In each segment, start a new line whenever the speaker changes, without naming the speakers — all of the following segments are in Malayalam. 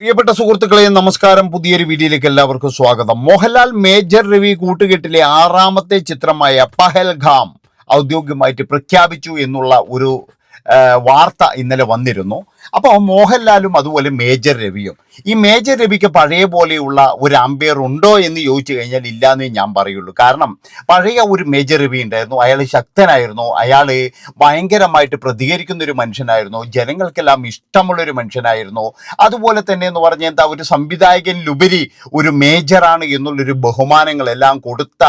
പ്രിയപ്പെട്ട സുഹൃത്തുക്കളെ നമസ്കാരം. പുതിയൊരു വീഡിയോയിലേക്ക് എല്ലാവർക്കും സ്വാഗതം. മോഹൻലാൽ മേജർ രവി കൂട്ടുകെട്ടിലെ 6ാമത്തെ ചിത്രമായ പഹൽഗാം ഔദ്യോഗികമായിട്ട് പ്രഖ്യാപിച്ചു എന്നുള്ള ഒരു വാർത്ത ഇന്നലെ വന്നിരുന്നു. അപ്പോൾ മോഹൻലാലും അതുപോലെ മേജർ രവിയും, ഈ മേജർ രവിക്ക് പഴയ പോലെയുള്ള ഒരു അമ്പയർ ഉണ്ടോ എന്ന് ചോദിച്ചു കഴിഞ്ഞാൽ ഇല്ലാന്നേ ഞാൻ പറയുള്ളൂ. കാരണം പഴയ ഒരു മേജർ രവി ഉണ്ടായിരുന്നു. അയാൾ ശക്തനായിരുന്നു, അയാൾ ഭയങ്കരമായിട്ട് പ്രതികരിക്കുന്ന ഒരു മനുഷ്യനായിരുന്നു, ജനങ്ങൾക്കെല്ലാം ഇഷ്ടമുള്ളൊരു മനുഷ്യനായിരുന്നു. അതുപോലെ തന്നെ എന്ന് പറഞ്ഞാൽ എന്താ, ഒരു സംവിധായകനിലുപരി ഒരു മേജറാണ് എന്നുള്ളൊരു ബഹുമാനങ്ങളെല്ലാം കൊടുത്ത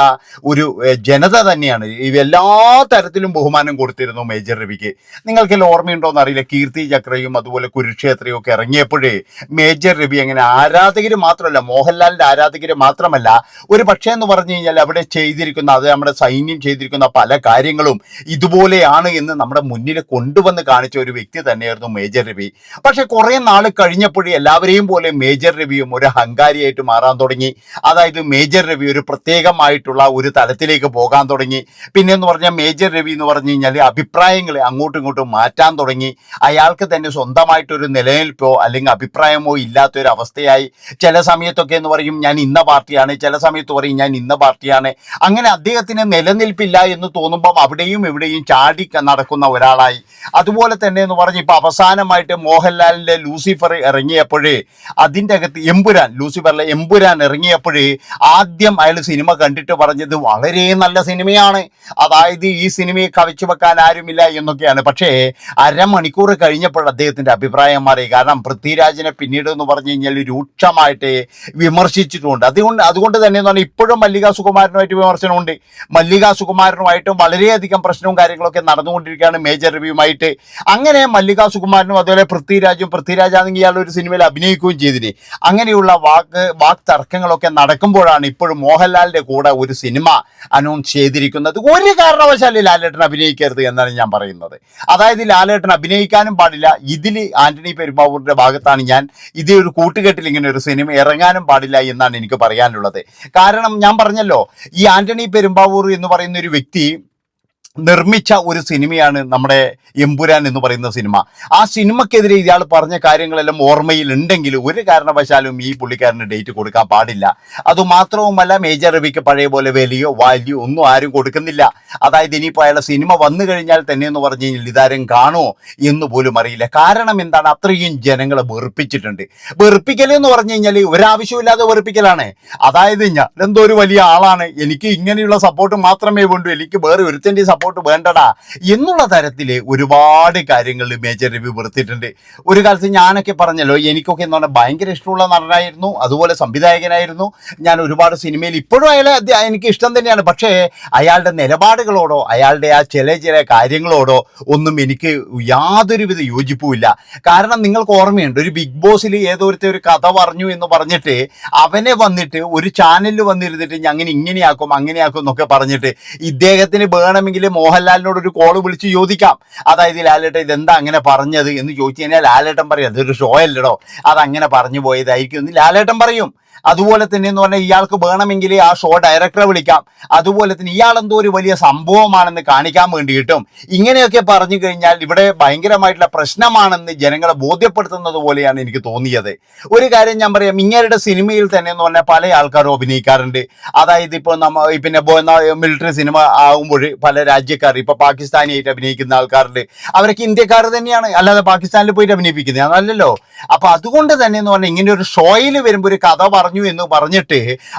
ഒരു ജനത തന്നെയാണ്. എല്ലാ തരത്തിലും ബഹുമാനം കൊടുത്തിരുന്നു മേജർ രവിക്ക്. നിങ്ങൾക്കെല്ലാം ഓർമ്മയുണ്ടോ എന്നറിയില്ല, കീർത്തി ചക്രയും അതുപോലെ കുരുക്ഷേത്രയും ഒക്കെ ഇറങ്ങിയപ്പോഴേ മേജർ രവി അങ്ങനെ ആരാധകർ മാത്രമല്ല, മോഹൻലാലിന്റെ ആരാധകർ മാത്രമല്ല, ഒരു പക്ഷേ എന്ന് പറഞ്ഞു കഴിഞ്ഞാൽ അവിടെ ചെയ്തിരിക്കുന്ന, അത് നമ്മുടെ സൈന്യം ചെയ്തിരിക്കുന്ന പല കാര്യങ്ങളും ഇതുപോലെയാണ് എന്ന് നമ്മുടെ മുന്നിൽ കൊണ്ടുവന്ന് കാണിച്ച ഒരു വ്യക്തി തന്നെയായിരുന്നു മേജർ രവി. പക്ഷെ കുറെ നാൾ കഴിഞ്ഞപ്പോഴേ എല്ലാവരെയും പോലെ മേജർ രവിയും ഒരു അഹങ്കാരിയായിട്ട് മാറാൻ തുടങ്ങി. അതായത് മേജർ രവി ഒരു പ്രത്യേകമായിട്ടുള്ള ഒരു തലത്തിലേക്ക് പോകാൻ തുടങ്ങി. പിന്നെ എന്ന് പറഞ്ഞാൽ മേജർ രവി എന്ന് പറഞ്ഞു കഴിഞ്ഞാൽ അഭിപ്രായങ്ങൾ അങ്ങോട്ടും ഇങ്ങോട്ടും മാറ്റാൻ തുടങ്ങി. അയാൾക്ക് തന്നെ സ്വന്തമായിട്ടൊരു നിലനിൽപ്പോ അല്ലെങ്കിൽ അഭിപ്രായമോ ഇല്ലാത്തൊരു അവസ്ഥയായി. ചില സമയത്തൊക്കെ എന്ന് പറയും ഞാൻ ഇന്ന പാർട്ടിയാണ്, ചില സമയത്ത് പറയും ഞാൻ ഇന്ന പാർട്ടിയാണ്. അങ്ങനെ അദ്ദേഹത്തിന് നിലനിൽപ്പില്ല എന്ന് തോന്നുമ്പം അവിടെയും ഇവിടെയും ചാടി നടക്കുന്ന ഒരാളായി. അതുപോലെ തന്നെ എന്ന് പറഞ്ഞ് ഇപ്പൊ അവസാനമായിട്ട് മോഹൻലാലിന്റെ ലൂസിഫർ ഇറങ്ങിയപ്പോഴേ, അതിൻ്റെ അകത്ത് ലൂസിഫറിലെ എമ്പുരാൻ ഇറങ്ങിയപ്പോഴേ ആദ്യം അയാൾ സിനിമ കണ്ടിട്ട് പറഞ്ഞത് വളരെ നല്ല സിനിമയാണ്, അതായത് ഈ സിനിമയെ കവച്ചു വെക്കാൻ ആരുമില്ല എന്നൊക്കെയാണ്. പക്ഷേ അരമണിക്കൂർ കഴിഞ്ഞപ്പോൾ അദ്ദേഹത്തിന്റെ അഭിപ്രായം മാറി. കാരണം പൃഥ്വിരാജിനെ പിന്നീട് എന്ന് പറഞ്ഞു കഴിഞ്ഞാൽ രൂക്ഷമായിട്ട് വിമർശിച്ചിട്ടുണ്ട്. അതുകൊണ്ട് തന്നെ എന്ന് പറഞ്ഞാൽ ഇപ്പോഴും മല്ലികാ സുകുമാരനുമായിട്ട് വിമർശനമുണ്ട്. മല്ലികാ സുകുമാരനുമായിട്ടും വളരെയധികം പ്രശ്നവും കാര്യങ്ങളൊക്കെ നടന്നുകൊണ്ടിരിക്കുകയാണ് മേജർ രവിയുമായിട്ട്. അങ്ങനെ മല്ലികാ സുകുമാരനും അതുപോലെ പൃഥ്വിരാജാണെങ്കിൽ ഇയാൾ ഒരു സിനിമയിൽ അഭിനയിക്കുകയും ചെയ്തിന്. അങ്ങനെയുള്ള വാക്ക് തർക്കങ്ങളൊക്കെ നടക്കുമ്പോഴാണ് ഇപ്പോഴും മോഹൻലാലിന്റെ കൂടെ ഒരു സിനിമ അനൗൺസ് ചെയ്തിരിക്കുന്നത്. ഒരു കാരണവശാലും ലാലേട്ടൻ അഭിനയിക്കരുത് എന്നാണ് ഞാൻ പറയുന്നത്. അതായത് ലാലേട്ടൻ അഭിനയിക്കാനും പാടില്ല, ഇതിൽ ആന്റണി പെരുമ്പാവൂരിന്റെ ഭാഗത്താണ് ഞാൻ, ഇതേ ഒരു കൂട്ടുകെട്ടിൽ ഇങ്ങനെ ഒരു സിനിമ ഇറങ്ങാനും പാടില്ല എന്നാണ് എനിക്ക് പറയാനുള്ളത്. കാരണം ഞാൻ പറഞ്ഞല്ലോ, ഈ ആന്റണി പെരുമ്പാവൂർ എന്ന് പറയുന്ന ഒരു വ്യക്തി നിർമ്മിച്ച ഒരു സിനിമയാണ് നമ്മുടെ എമ്പുരാൻ എന്ന് പറയുന്ന സിനിമ. ആ സിനിമക്കെതിരെ ഇയാൾ പറഞ്ഞ കാര്യങ്ങളെല്ലാം ഓർമ്മയിൽ ഉണ്ടെങ്കിൽ ഒരു കാരണവശാലും ഈ പുള്ളിക്കാരന് ഡേറ്റ് കൊടുക്കാൻ പാടില്ല. അതുമാത്രവുമല്ല, മേജർ രവിക്ക് പഴയ പോലെ വിലയോ വാല്യോ ഒന്നും ആരും കൊടുക്കുന്നില്ല. അതായത് ഇനിയിപ്പോൾ അയാളുടെ സിനിമ വന്നു കഴിഞ്ഞാൽ തന്നെ എന്ന് പറഞ്ഞു കഴിഞ്ഞാൽ ഇതാരും കാണുമോ എന്ന് പോലും അറിയില്ല. കാരണം എന്താണ്, അത്രയും ജനങ്ങളെ വെറുപ്പിച്ചിട്ടുണ്ട്. വെറുപ്പിക്കലെന്ന് പറഞ്ഞു കഴിഞ്ഞാൽ ഒരാവശ്യമില്ലാതെ വെറുപ്പിക്കലാണ്. അതായത് ഞാൻ എന്തോ ഒരു വലിയ ആളാണ്, എനിക്ക് ഇങ്ങനെയുള്ള സപ്പോർട്ട് മാത്രമേ വേണ്ടൂ, എനിക്ക് വേറെ ഒരുത്തൻ്റെ സപ്പോർട്ട് വേണ്ടടാ എന്നുള്ള തരത്തിൽ ഒരുപാട് കാര്യങ്ങൾ മേജർ രവി വെറുത്തിട്ടുണ്ട്. ഒരു കാലത്ത് ഞാനൊക്കെ പറഞ്ഞല്ലോ, എനിക്കൊക്കെ എന്ന് പറഞ്ഞാൽ ഭയങ്കര ഇഷ്ടമുള്ള നടനായിരുന്നു, അതുപോലെ സംവിധായകനായിരുന്നു. ഞാൻ ഒരുപാട് സിനിമയിൽ ഇപ്പോഴും അയാളെ എനിക്ക് ഇഷ്ടം തന്നെയാണ്. പക്ഷേ അയാളുടെ നിലപാടുകളോടോ അയാളുടെ ആ ചില കാര്യങ്ങളോടോ ഒന്നും എനിക്ക് യാതൊരുവിധ യോജിപ്പുമില്ല. കാരണം നിങ്ങൾക്ക് ഓർമ്മയുണ്ട്, ഒരു ബിഗ് ബോസിൽ ഏതോരുത്തെ ഒരു കഥ പറഞ്ഞു എന്ന് പറഞ്ഞിട്ട് അവനെ വന്നിട്ട് ഒരു ചാനലിൽ വന്നിരുന്നിട്ട് ഇങ്ങനെയാക്കും അങ്ങനെയാക്കും എന്നൊക്കെ പറഞ്ഞിട്ട് ഇദ്ദേഹത്തിന് വേണമെങ്കിൽ മോഹൻലാലിനോട് ഒരു കോള് വിളിച്ച് ചോദിക്കാം. അതായത് ലാലേട്ടൻ ഇതെന്താ അങ്ങനെ പറഞ്ഞത് എന്ന് ചോദിച്ചു കഴിഞ്ഞാൽ ലാലേട്ടൻ പറയും അതൊരു ഷോ അല്ലടോ, അതങ്ങനെ പറഞ്ഞു പോയതായിരിക്കും എന്ന് ലാലേട്ടൻ പറയും. അതുപോലെ തന്നെ എന്ന് പറഞ്ഞാൽ ഇയാൾക്ക് വേണമെങ്കിൽ ആ ഷോ ഡയറക്ടറെ വിളിക്കാം. അതുപോലെ തന്നെ ഇയാളെന്തോ ഒരു വലിയ സംഭവമാണെന്ന് കാണിക്കാൻ വേണ്ടിയിട്ടും ഇങ്ങനെയൊക്കെ പറഞ്ഞു കഴിഞ്ഞാൽ ഇവിടെ ഭയങ്കരമായിട്ടുള്ള പ്രശ്നമാണെന്ന് ജനങ്ങളെ ബോധ്യപ്പെടുത്തുന്നത് പോലെയാണ് എനിക്ക് തോന്നിയത്. ഒരു കാര്യം ഞാൻ പറയാം, ഇങ്ങരുടെ സിനിമയിൽ തന്നെ എന്ന് പറഞ്ഞാൽ പല ആൾക്കാരും അഭിനയിക്കാറുണ്ട്. അതായത് ഇപ്പോൾ പിന്നെ മിലിറ്ററി സിനിമ ആകുമ്പോൾ പല രാജ്യക്കാർ, ഇപ്പോൾ പാകിസ്ഥാനിയായിട്ട് അഭിനയിക്കുന്ന ആൾക്കാരുണ്ട്, അവരൊക്കെ ഇന്ത്യക്കാർ തന്നെയാണ്, അല്ലാതെ പാകിസ്ഥാനിൽ പോയിട്ട് അഭിനയിപ്പിക്കുന്നത് അതല്ലല്ലോ. അപ്പൊ അതുകൊണ്ട് തന്നെ എന്ന് പറഞ്ഞാൽ ഇങ്ങനെ ഒരു ഷോയിൽ വരുമ്പോൾ ഒരു കഥ പറഞ്ഞു എന്ന് പറഞ്ഞിട്ട്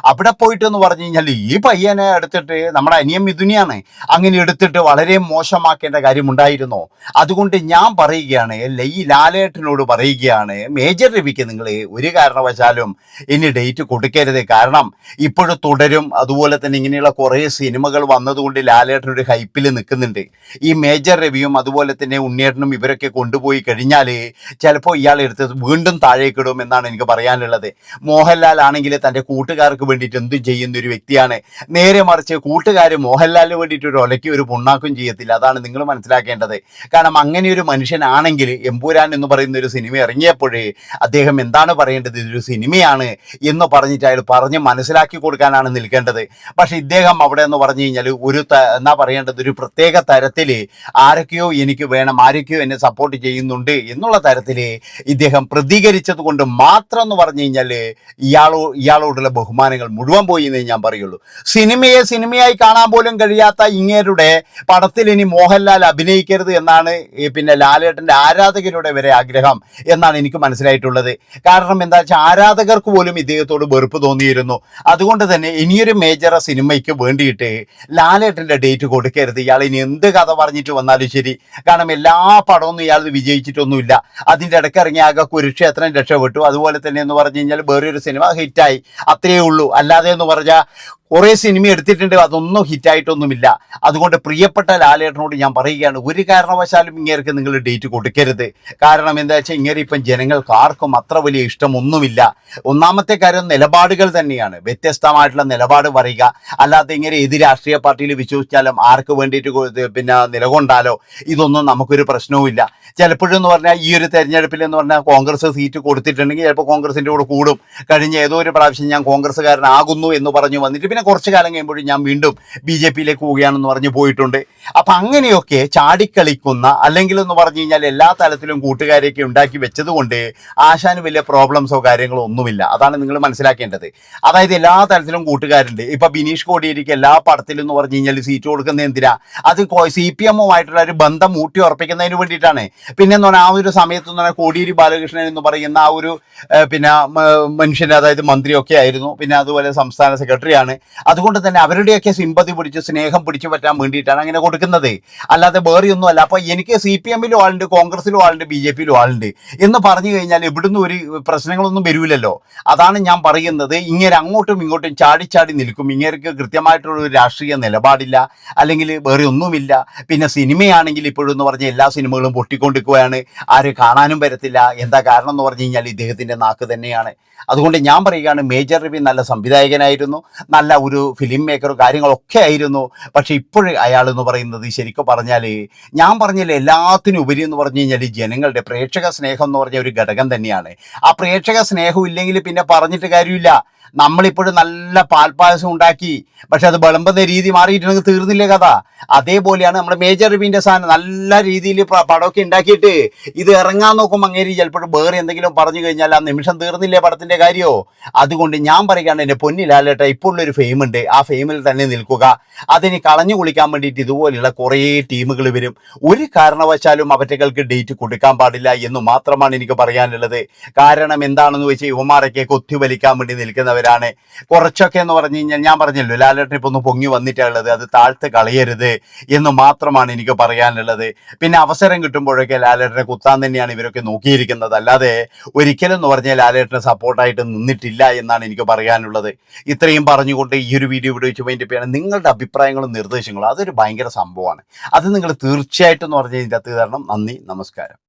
അവിടെ പോയിട്ട് എന്ന് പറഞ്ഞു കഴിഞ്ഞാൽ ഈ പയ്യനെ എടുത്തിട്ട് നമ്മുടെ അനിയൻ മിഥുനിയാണ് അങ്ങനെ എടുത്തിട്ട് വളരെ മോശമാക്കേണ്ട കാര്യമുണ്ടായിരുന്നോ? അതുകൊണ്ട് ഞാൻ പറയുകയാണ്, ഈ ലാലേട്ടനോട് പറയുകയാണ്, മേജർ രവിക്ക് നിങ്ങൾ ഒരു കാരണവശാലും ഇനി ഡേറ്റ് കൊടുക്കരുത്. കാരണം ഇപ്പോഴും തുടരും, അതുപോലെ തന്നെ ഇങ്ങനെയുള്ള കുറേ സിനിമകൾ വന്നതുകൊണ്ട് ലാലേട്ടൻ ഒരു ഹൈപ്പിൽ നിൽക്കുന്നുണ്ട്. ഈ മേജർ രവിയും അതുപോലെ തന്നെ ഉണ്ണിയേട്ടനും ഇവരൊക്കെ കൊണ്ടുപോയി കഴിഞ്ഞാൽ ചിലപ്പോൾ ഇയാൾ എടുത്ത് വീണ്ടും താഴേക്കിടും എന്നാണ് എനിക്ക് പറയാനുള്ളത്. മോഹൻലാൽ മോഹൻലാൽ ആണെങ്കിൽ തൻ്റെ കൂട്ടുകാർക്ക് വേണ്ടിയിട്ട് എന്തും ചെയ്യുന്ന ഒരു വ്യക്തിയാണ്. നേരെ മറിച്ച് കൂട്ടുകാർ മോഹൻലാലിന് വേണ്ടിയിട്ട് ഒരു ഒലയ്ക്ക് ഒരു പുണ്ണാക്കും ചെയ്യത്തില്ല. അതാണ് നിങ്ങൾ മനസ്സിലാക്കേണ്ടത്. കാരണം അങ്ങനെ ഒരു മനുഷ്യനാണെങ്കിൽ എമ്പുരാൻ എന്ന് പറയുന്ന ഒരു സിനിമ ഇറങ്ങിയപ്പോഴേ അദ്ദേഹം എന്താണ് പറയേണ്ടത്, ഇതൊരു സിനിമയാണ് എന്ന് പറഞ്ഞിട്ട് അയാൾ പറഞ്ഞ് മനസ്സിലാക്കി കൊടുക്കാനാണ് നിൽക്കേണ്ടത്. പക്ഷെ ഇദ്ദേഹം അവിടെ എന്ന് പറഞ്ഞു കഴിഞ്ഞാൽ എന്താ പറയേണ്ടത്, ഒരു പ്രത്യേക തരത്തിൽ ആരൊക്കെയോ എനിക്ക് വേണം, ആരൊക്കെയോ എന്നെ സപ്പോർട്ട് ചെയ്യുന്നുണ്ട് എന്നുള്ള തരത്തിൽ ഇദ്ദേഹം പ്രതികരിച്ചത് കൊണ്ട് മാത്രം എന്ന് പറഞ്ഞു കഴിഞ്ഞാൽ ഇയാളോടുള്ള ബഹുമാനങ്ങൾ മുഴുവൻ പോയി എന്നേ ഞാൻ പറയുള്ളൂ. സിനിമയെ സിനിമയായി കാണാൻ പോലും കഴിയാത്ത ഇങ്ങേരുടെ പടത്തിൽ ഇനി മോഹൻലാൽ അഭിനയിക്കരുത് എന്നാണ് പിന്നെ ലാലേട്ടൻ്റെ ആരാധകരുടെ വരെ ആഗ്രഹം എന്നാണ് എനിക്ക് മനസ്സിലായിട്ടുള്ളത്. കാരണം എന്താ വെച്ചാൽ ആരാധകർക്ക് പോലും ഇദ്ദേഹത്തോട് വെറുപ്പ് തോന്നിയിരുന്നു. അതുകൊണ്ട് തന്നെ ഇനിയൊരു മേജർ സിനിമയ്ക്ക് വേണ്ടിയിട്ട് ലാലേട്ടൻ്റെ ഡേറ്റ് കൊടുക്കരുത്. ഇയാൾ ഇനി എന്ത് കഥ പറഞ്ഞിട്ട് വന്നാലും ശരി. കാരണം എല്ലാ പടമൊന്നും ഇയാൾ വിജയിച്ചിട്ടൊന്നുമില്ല. അതിൻ്റെ ഇടയ്ക്ക് ഇറങ്ങിയ ആകെ കുരുക്ഷേത്രം രക്ഷപ്പെട്ടു. അതുപോലെ തന്നെ എന്ന് പറഞ്ഞു കഴിഞ്ഞാൽ വേറൊരു സിനിമ ഹിറ്റായി, അത്രയേ ഉള്ളൂ. അല്ലാതെ എന്ന് പറഞ്ഞാൽ കുറേ സിനിമ എടുത്തിട്ടുണ്ട്, അതൊന്നും ഹിറ്റായിട്ടൊന്നുമില്ല. അതുകൊണ്ട് പ്രിയപ്പെട്ട ലാലേട്ടനോട് ഞാൻ പറയുകയാണ്, ഒരു കാരണവശാലും ഇങ്ങേർക്ക് നിങ്ങൾ ഡേറ്റ് കൊടുക്കരുത്. കാരണം എന്താ വെച്ചാൽ ഇങ്ങനെ ഇപ്പം ജനങ്ങൾക്ക് ആർക്കും അത്ര വലിയ ഇഷ്ടമൊന്നുമില്ല. ഒന്നാമത്തെ കാര്യം നിലപാടുകൾ തന്നെയാണ്, വ്യത്യസ്തമായിട്ടുള്ള നിലപാട് പറയുക. അല്ലാതെ ഇങ്ങനെ ഏത് രാഷ്ട്രീയ പാർട്ടിയിൽ വിശ്വസിച്ചാലും ആർക്ക് വേണ്ടിയിട്ട് പിന്നെ നിലകൊണ്ടാലോ ഇതൊന്നും നമുക്കൊരു പ്രശ്നവുമില്ല. ചിലപ്പോഴെന്ന് പറഞ്ഞാൽ ഈ ഒരു തെരഞ്ഞെടുപ്പിൽ എന്ന് പറഞ്ഞാൽ കോൺഗ്രസ് സീറ്റ് കൊടുത്തിട്ടുണ്ടെങ്കിൽ ചിലപ്പോൾ കോൺഗ്രസിൻ്റെ കൂടെ കൂടും. കഴിഞ്ഞ ഏതോ ഒരു പ്രാവശ്യം ഞാൻ കോൺഗ്രസ്സുകാരനാകുന്നു എന്ന് പറഞ്ഞു വന്നിട്ട് പിന്നെ കുറച്ച് കാലം കഴിയുമ്പോഴും ഞാൻ വീണ്ടും BJPയിലേക്ക് പോവുകയാണെന്ന് പറഞ്ഞ് പോയിട്ടുണ്ട്. അപ്പം അങ്ങനെയൊക്കെ ചാടിക്കളിക്കുന്ന, അല്ലെങ്കിൽ എന്ന് പറഞ്ഞു കഴിഞ്ഞാൽ എല്ലാ തലത്തിലും കൂട്ടുകാരെയൊക്കെ ഉണ്ടാക്കി വെച്ചത് കൊണ്ട് ആശാന് വലിയ പ്രോബ്ലംസോ കാര്യങ്ങളോ ഒന്നുമില്ല. അതാണ് നിങ്ങൾ മനസ്സിലാക്കേണ്ടത്. അതായത് എല്ലാ തലത്തിലും കൂട്ടുകാരുണ്ട്. ഇപ്പം ബിനീഷ് കോടിയേരിക്ക് എല്ലാ പടത്തിലും എന്ന് പറഞ്ഞു കഴിഞ്ഞാൽ സീറ്റ് കൊടുക്കുന്നത് എന്തിനാ? അത് CPM-ഉമായിട്ടുള്ള ഒരു ബന്ധം ഊട്ടി ഉറപ്പിക്കുന്നതിന് വേണ്ടിയിട്ടാണ്. പിന്നെ എന്ന് പറഞ്ഞാൽ ആ ഒരു സമയത്ത് എന്ന് പറഞ്ഞാൽ കോടിയേരി ബാലകൃഷ്ണൻ എന്ന് പറയുന്ന ആ ഒരു പിന്നെ മനുഷ്യൻ്റെ, അതായത് മന്ത്രിയൊക്കെ ആയിരുന്നു, പിന്നെ അതുപോലെ സംസ്ഥാന സെക്രട്ടറിയാണ്. അതുകൊണ്ട് തന്നെ അവരുടെയൊക്കെ സിമ്പതി പിടിച്ച് സ്നേഹം പിടിച്ചു പറ്റാൻ വേണ്ടിയിട്ടാണ് അങ്ങനെ കൊടുക്കുന്നത്, അല്ലാതെ വേറെയൊന്നും അല്ല. അപ്പോൾ എനിക്ക് CPM-ലും ആളുണ്ട്, കോൺഗ്രസിലും ആളുണ്ട്, BJPയിലും ആളുണ്ട് എന്ന് പറഞ്ഞു കഴിഞ്ഞാൽ ഇവിടുന്ന് ഒരു പ്രശ്നങ്ങളൊന്നും വരില്ലല്ലോ. അതാണ് ഞാൻ പറയുന്നത്. ഇങ്ങനെ അങ്ങോട്ടും ഇങ്ങോട്ടും ചാടി നിൽക്കും. ഇങ്ങേർക്ക് കൃത്യമായിട്ടുള്ള ഒരു രാഷ്ട്രീയ നിലപാടില്ല, അല്ലെങ്കിൽ വേറെ ഒന്നുമില്ല. പിന്നെ സിനിമയാണെങ്കിൽ ഇപ്പോഴെന്ന് പറഞ്ഞാൽ എല്ലാ സിനിമകളും പൊട്ടിക്കൊണ്ടിരിക്കുകയാണ്, ആരും കാണാനും വരത്തില്ല. എന്താ കാരണം എന്ന് പറഞ്ഞു കഴിഞ്ഞാൽ ഇദ്ദേഹത്തിൻ്റെ നാക്ക് തന്നെയാണ്. അതുകൊണ്ട് ഞാൻ പറയുകയാണ്, മേജർ രവി നല്ല സംവിധായകനായിരുന്നു, നല്ല ഒരു ഫിലിം മേക്കറും കാര്യങ്ങളൊക്കെ ആയിരുന്നു. പക്ഷെ ഇപ്പോഴും അയാൾ എന്ന് പറയുന്നത് ശരിക്കും പറഞ്ഞാൽ ഞാൻ പറഞ്ഞില്ല, എല്ലാത്തിനും ഉപരി എന്ന് പറഞ്ഞു കഴിഞ്ഞാൽ ജനങ്ങളുടെ പ്രേക്ഷക സ്നേഹം എന്ന് പറഞ്ഞ ഒരു ഘടകം തന്നെയാണ്. ആ പ്രേക്ഷക സ്നേഹം ഇല്ലെങ്കിൽ പിന്നെ പറഞ്ഞിട്ട് കാര്യമില്ല. നമ്മളിപ്പോഴും നല്ല പാൽപ്പായസം ഉണ്ടാക്കി, പക്ഷെ അത് വിളമ്പുന്ന രീതി മാറിയിട്ടുണ്ടെങ്കിൽ തീർന്നില്ലേ കഥ. അതേപോലെയാണ് നമ്മുടെ മേജർ രവിൻ്റെ സാധനം. നല്ല രീതിയിൽ പടമൊക്കെ ഉണ്ടാക്കിയിട്ട് ഇത് ഇറങ്ങാൻ നോക്കുമ്പോൾ അങ്ങേരി ചിലപ്പോൾ വേറെ എന്തെങ്കിലും പറഞ്ഞു കഴിഞ്ഞാൽ ആ നിമിഷം തീർന്നില്ലേ പടത്തിൻ്റെ കാര്യമോ. അതുകൊണ്ട് ഞാൻ പറയുകയാണ്, എൻ്റെ പൊന്നിലാലേട്ട ഇപ്പോൾ ഉള്ളൊരു ഫെയിമുണ്ട്, ആ ഫെയിമിൽ തന്നെ നിൽക്കുക. അതിന് കളഞ്ഞു കുളിക്കാൻ വേണ്ടിയിട്ട് ഇതുപോലെയുള്ള കുറേ ടീമുകൾ വരും. ഒരു കാരണവശാലും അവറ്റകൾക്ക് ഡേറ്റ് കൊടുക്കാൻ പാടില്ല എന്ന് മാത്രമാണ് എനിക്ക് പറയാനുള്ളത്. കാരണം എന്താണെന്ന് വെച്ചാൽ യുവമാരൊക്കെ കൊത്തിവലിക്കാൻ വേണ്ടി നിൽക്കുന്നവരാണ് കുറച്ചൊക്കെ എന്ന് പറഞ്ഞു കഴിഞ്ഞാൽ. ഞാൻ പറഞ്ഞല്ലോ, ലാലേട്ടൻ ഇപ്പോൾ ഒന്ന് പൊങ്ങി വന്നിട്ടുള്ളത്, അത് താഴ്ത്ത് കളയരുത് എന്ന് മാത്രമാണ് എനിക്ക് പറയാനുള്ളത്. പിന്നെ അവസരം കിട്ടുമ്പോഴൊക്കെ ലാലേട്ടനെ കുത്താൻ തന്നെയാണ് ഇവരൊക്കെ നോക്കിയിരിക്കുന്നത്, അല്ലാതെ ഒരിക്കലും എന്ന് പറഞ്ഞാൽ ലാലേട്ടനെ സപ്പോർട്ടായിട്ട് നിന്നിട്ടില്ല എന്നാണ് എനിക്ക് പറയാനുള്ളത്. ഇത്രയും പറഞ്ഞുകൊണ്ട് ഈ ഒരു വീഡിയോ ഇവിടെ വെച്ച് വേണ്ടി ചെയ്യണം. നിങ്ങളുടെ അഭിപ്രായങ്ങളും നിർദ്ദേശങ്ങളും അതൊരു ഭയങ്കര സംഭവമാണ്. അത് നിങ്ങൾ തീർച്ചയായിട്ടും എന്ന് പറഞ്ഞാൽ ഇതിൻ്റെ അകത്ത് തരണം. നന്ദി, നമസ്കാരം.